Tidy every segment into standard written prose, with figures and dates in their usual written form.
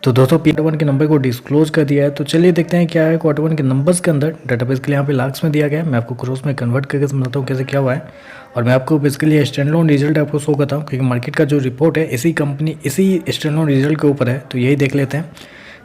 तो दोस्तों quarter one के नंबर को डिस्क्लोज कर दिया है। तो चलिए देखते हैं क्या है क्वार्टर वन के नंबर्स के अंदर। डाटाबेस के लिए यहाँ पे लाख्स में दिया गया है, मैं आपको क्रोस में कन्वर्ट करके समझाता हूँ कैसे क्या हुआ है। और मैं आपको बेसिकली स्टैंड लोन रिजल्ट आपको शो करता हूँ, क्योंकि मार्केट का जो रिपोर्ट है इसी स्टैंड लोन रिजल्ट के ऊपर है। तो यही देख लेते हैं।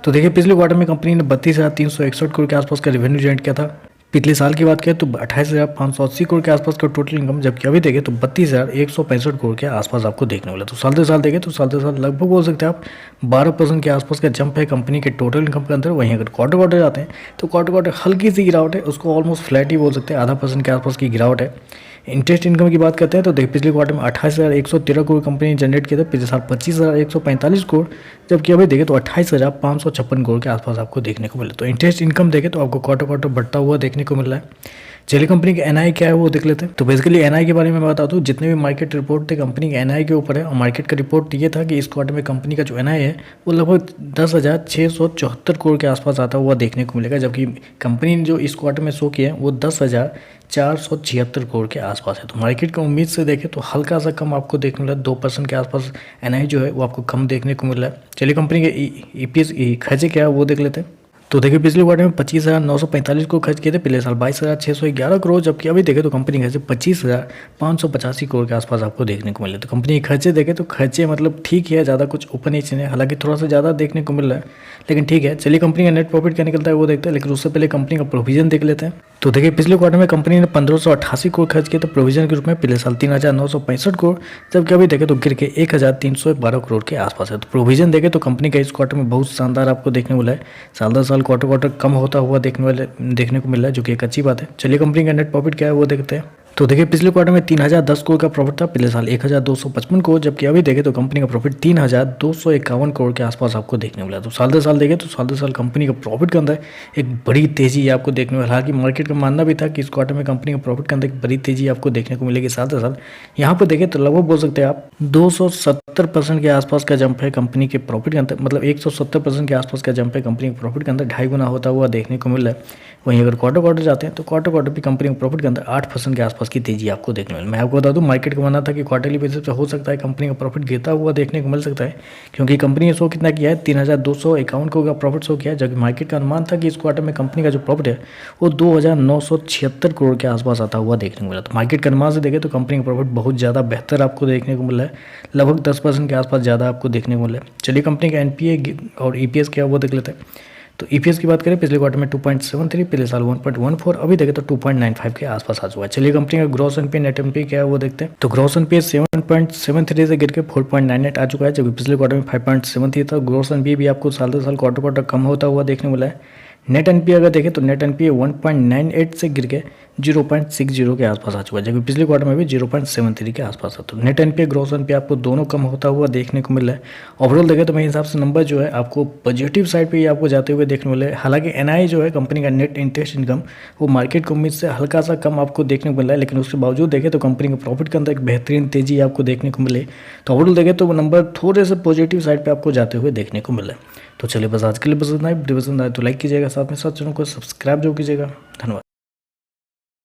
तो देखिए पिछले क्वार्टर में कंपनी ने 32,361 करोड़ के आसपास का रेवेन्यू जनरेट किया था। पिछले साल की बात करें तो 28,580 करोड़ के आसपास का टोटल इनकम, जबकि अभी देखें तो 32,165 करोड़ के आसपास आपको देखने वाला। तो साल दर साल देखें तो साल दर साल लगभग बोल सकते हैं आप 12% के आसपास का जंप है कंपनी के टोटल इनकम के अंदर। वहीं अगर क्वार्टर क्वार्टर जाते हैं तो क्वार्टर क्वार्टर हल्की सी गिरावट है, उसको ऑलमोस्ट फ्लैट ही बोल सकते हैं, 0.5% के आसपास की गिरावट है। इंटरेस्ट इनकम की बात करते हैं तो देखिए पिछले क्वार्टर में 28,113 करोड़ कंपनी ने जनरेट किया था, पिछले साल 25,145 करोड़, जबकि अभी देखें तो 28,556 करोड़ के आसपास आपको देखने को मिला। तो इंटरेस्ट इनकम देखें तो आपको क्वार्टर क्वार्टर बढ़ता हुआ देखने को मिल रहा है। चलिए कंपनी के एनआई क्या है वो देख लेते हैं। तो बेसिकली एनआई के बारे में मैं बताता हूँ, जितने भी मार्केट रिपोर्ट थे कंपनी के एनआई के ऊपर है। और मार्केट का रिपोर्ट ये था कि इस क्वार्टर में कंपनी का जो एनआई है वो लगभग 10,674 करोड़ के आसपास आता हुआ देखने को मिलेगा, जबकि कंपनी ने जो इस क्वार्टर में शो किया है वो 10,476 करोड़ के आसपास है। तो मार्केट की उम्मीद से देखें तो हल्का सा कम आपको देखने मिला है, 2% के आसपास एनआई जो है वो आपको कम देखने को मिल रहा है। चलिए कंपनी के ईपीएस खर्चे क्या है वो देख लेते हैं। तो देखिए पिछले क्वार्टर में 25,945 को खर्च किए थे, पिछले साल 22,611 करोड़, जबकि अभी देखें तो कंपनी खर्चे 25,585 करोड़ के आसपास आपको देखने को मिले। तो कंपनी के खर्चे देखें तो खर्चे मतलब ठीक है, ज़्यादा कुछ ऊपर नीचे नहीं, हालांकि थोड़ा सा ज़्यादा देखने को मिल रहा है, लेकिन ठीक है। चलिए कंपनी का नेट प्रॉफिट क्या निकलता है वो देखते हैं, लेकिन उससे पहले कंपनी का प्रोविजन देख लेते हैं। तो देखिए पिछले क्वार्टर में कंपनी ने 1,588 करोड़ खर्च किए थे प्रोविजन के रूप में, पिछले साल 3,965 करोड़, जबकि अभी देखें तो गिर के 1,312 करोड़ के आसपास है। तो प्रोविजन देखें तो कंपनी का इस क्वार्टर में बहुत शानदार आपको देखने को मिला है, साल दर साल क्वार्टर क्वार्टर कम होता हुआ देखने को मिल रहा है, जो कि एक अच्छी बात है। चलिए कंपनी का नेट प्रॉफिट क्या है वो देखते हैं। तो देखिए पिछले क्वार्टर में 3,010 करोड़ का प्रॉफिट था, पिछले साल 1,255 करोड़, जबकि अभी देखें तो कंपनी का प्रॉफिट 3,251 करोड़ के आसपास आपको देखने मिला। तो साल दर साल देखें तो साल दर साल कंपनी का प्रॉफिट के अंदर एक बड़ी तेजी आपको देखने को मिला। हालांकि मार्केट का मानना भी था कि इस क्वार्टर में कंपनी का प्रॉफिट के अंदर एक बड़ी तेजी आपको देखने को मिलेगी साल दर साल। यहाँ पर देखें तो लगभग बोल सकते हैं आप 270% के आसपास का जंप है कंपनी के प्रॉफिट के अंदर, मतलब 170% के आसपास का जंप है कंपनी के प्रॉफिट के अंदर, 2.5 गुना होता हुआ देखने को मिल रहा है। वहीं अगर क्वार्टर क्वार्टर जाते हैं तो क्वार्टर क्वार्टर भी कंपनी के प्रॉफिट के अंदर 8% के आसपास की तेजी आपको देखने को मिली। मैं आपको बता दूं मार्केट का मानना था कि क्वार्टरली बेसिस पे हो सकता है कंपनी का प्रॉफिट गिरता हुआ देखने को मिल सकता है, क्योंकि कंपनी ने शो कितना किया है 3,251 करोड़ का प्रॉफिट शो किया है, जबकि मार्केट का अनुमान था कि इस क्वार्टर में कंपनी का जो प्रॉफिट है वो 2,976 करोड़ के आसपास आता हुआ देखने को मिला। तो मार्केट के अनुमान से देखें तो कंपनी का प्रॉफिट बहुत ज़्यादा बेहतर आपको देखने को मिला है, लगभग 10% के आसपास ज़्यादा आपको देखने को मिला है। चलिए कंपनी का एनपीए और ईपीएस क्या वो देख लेते हैं। तो ईपीएस की बात करें पिछले क्वार्टर में 2.73, पिछले साल 1.14, अभी देखें तो 2.95 के आसपास आ चुका है। चलिए कंपनी का ग्रॉस एनपीए नेट एनपीए क्या है वो देखते हैं। तो ग्रॉस एनपीए 7.73 से गिर के 4.98 आ चुका है, जबकि पिछले क्वार्टर में 5.73 था। ग्रॉस एनपीए भी आपको साल दर साल क्वार्टर क्वार्टर कम होता हुआ देखने को मिला है। नेट एनपीए अगर देखें तो नेट एनपीए 1.98 से गिर के 0.60 के आसपास आ चुका है, जबकि पिछले क्वार्टर में भी 0.73 के आसपास था। तो नेट एनपीए ग्रॉस एनपीए आपको दोनों कम होता हुआ देखने को मिल रहा है। ओवरऑल देखें तो मेरे हिसाब से नंबर जो है आपको पॉजिटिव साइड पे ही आपको जाते हुए देखने को मिले। हालांकि एनआई जो है कंपनी का नेट इंटरेस्ट इनकम वो मार्केट की उम्मीद से हल्का सा कम आपको देखने को मिल रहा है, लेकिन उसके बावजूद देखें तो कंपनी के प्रॉफिट के अंदर एक बेहतरीन तेजी आपको देखने को मिले। तो ओवरऑल देखें तो वो नंबर थोड़े से पॉजिटिव साइड पर आपको जाते हुए देखने को मिला है। तो चलिए बस आज के लिए पसंद आए, वीडियो पसंद आए तो लाइक कीजिएगा, साथ में साथ चैनल को सब्सक्राइब जो कीजिएगा। धन्यवाद।